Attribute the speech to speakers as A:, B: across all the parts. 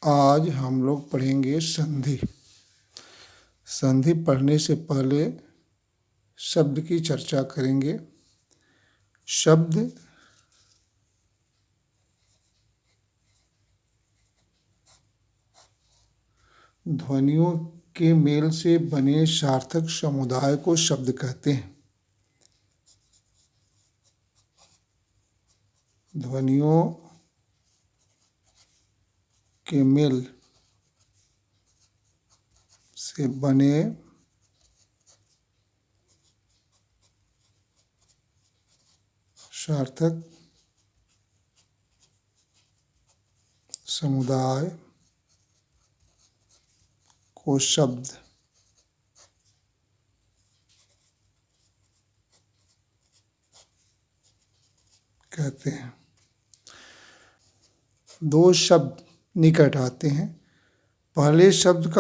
A: आज हम लोग पढ़ेंगे संधि। संधि पढ़ने से पहले शब्द की चर्चा करेंगे। शब्द ध्वनियों के मेल से बने सार्थक समुदाय को शब्द कहते हैं। ध्वनियों के मेल से बने सार्थक समुदाय को शब्द कहते हैं। दो शब्द निकट आते हैं। पहले शब्द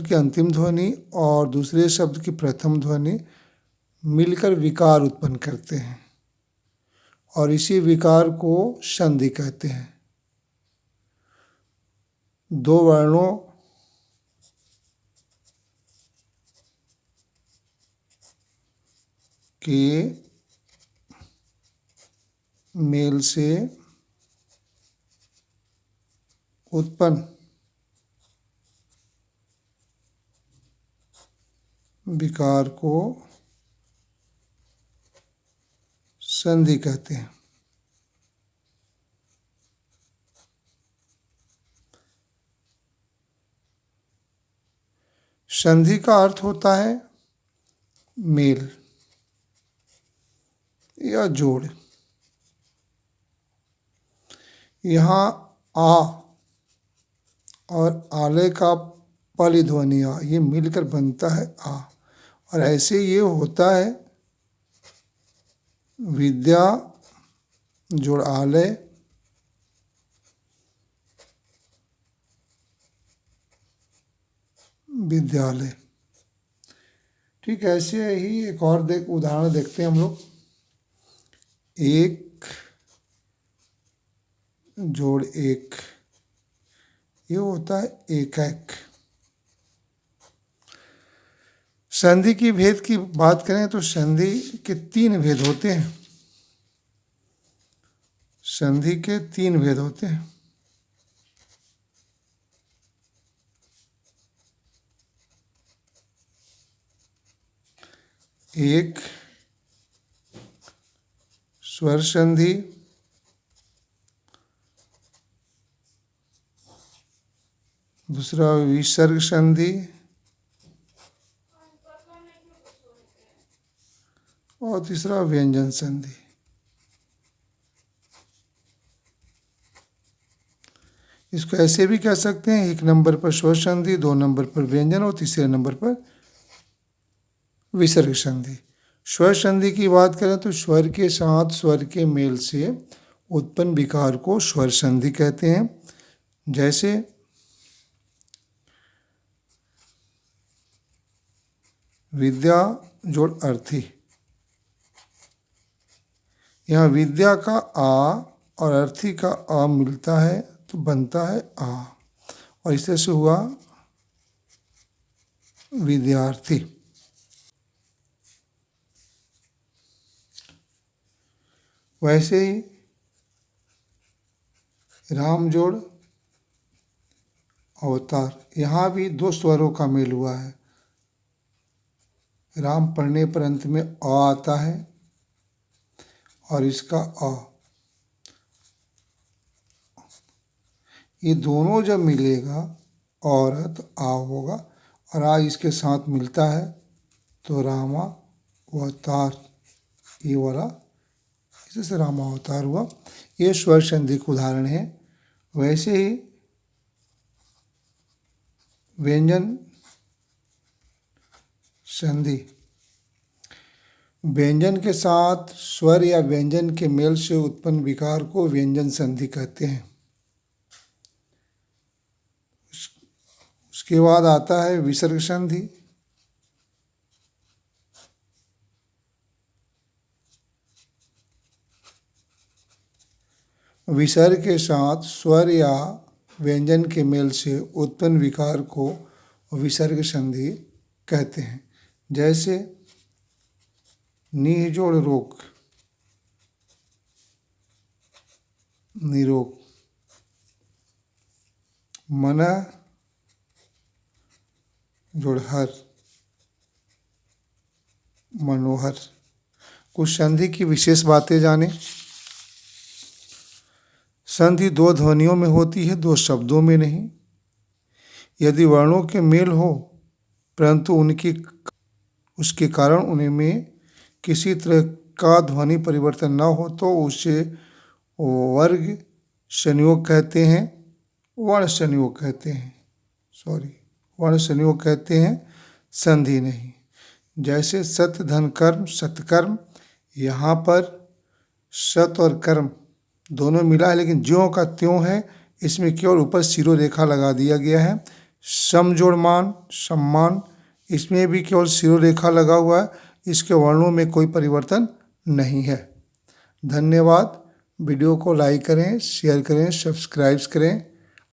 A: की अंतिम ध्वनि और दूसरे शब्द की प्रथम ध्वनि मिलकर विकार उत्पन्न करते हैं और इसी विकार को संधि कहते हैं। दो वर्णों के मेल से उत्पन्न विकार को संधि कहते हैं। संधि का अर्थ होता है मेल या जोड़। यहाँ आ और आले का पली ध्वनि आ ये मिलकर बनता है आ, और ऐसे ये होता है विद्या जोड़ आलय विद्यालय। ठीक ऐसे ही एक और उदाहरण देखते हैं हम लोग। एक जोड़ एक ये होता है एक। संधि की भेद की बात करें तो संधि के तीन भेद होते हैं। संधि के तीन भेद होते हैं। एक स्वर संधि, दूसरा विसर्ग संधि और तीसरा व्यंजन संधि। इसको ऐसे भी कह सकते हैं, एक नंबर पर स्वर संधि, दो नंबर पर व्यंजन और तीसरे नंबर पर विसर्ग संधि। स्वर संधि की बात करें तो स्वर के साथ स्वर के मेल से उत्पन्न विकार को स्वर संधि कहते हैं। जैसे विद्या जोड़ अर्थी, यहाँ विद्या का आ और अर्थी का आ मिलता है तो बनता है आ, और इस तरह से हुआ विद्यार्थी। वैसे ही राम जोड़ अवतार, यहाँ भी दो स्वरों का मेल हुआ है। राम पढ़ने पर अंत में अ आता है और इसका अ, ये दोनों जब मिलेगा और तो आ होगा और आ इसके साथ मिलता है तो रामा अवतार, ये वाला इससे रामा अवतार हुआ। ये स्वर संधि का उदाहरण है। वैसे ही व्यंजन संधि, व्यंजन के साथ स्वर या व्यंजन के मेल से उत्पन्न विकार को व्यंजन संधि कहते हैं। उसके बाद आता है विसर्ग संधि। विसर्ग के साथ स्वर या व्यंजन के मेल से उत्पन्न विकार को विसर्ग संधि कहते हैं। जैसे नी जोड़ रोक, निरोग, मना जोड़ हर, मनोहर। कुछ संधि की विशेष बातें जानें। संधि दो ध्वनियों में होती है, दो शब्दों में नहीं। यदि वर्णों के मेल हो परंतु उसके कारण उनमें किसी तरह का ध्वनि परिवर्तन न हो तो उसे वर्ग संयोग कहते हैं, वर्ण संयोग कहते हैं, वर्ण संयोग कहते हैं, संधि नहीं। जैसे सत धन कर्म, सत्कर्म, यहाँ पर सत और कर्म दोनों मिला है लेकिन ज्यों का त्यों है, इसमें केवल ऊपर सिरो रेखा लगा दिया गया है। सम जोड़ मान, सम्मान, इसमें भी केवल सिरो रेखा लगा हुआ है, इसके वर्णों में कोई परिवर्तन नहीं है। धन्यवाद। वीडियो को लाइक करें, शेयर करें, सब्सक्राइब करें।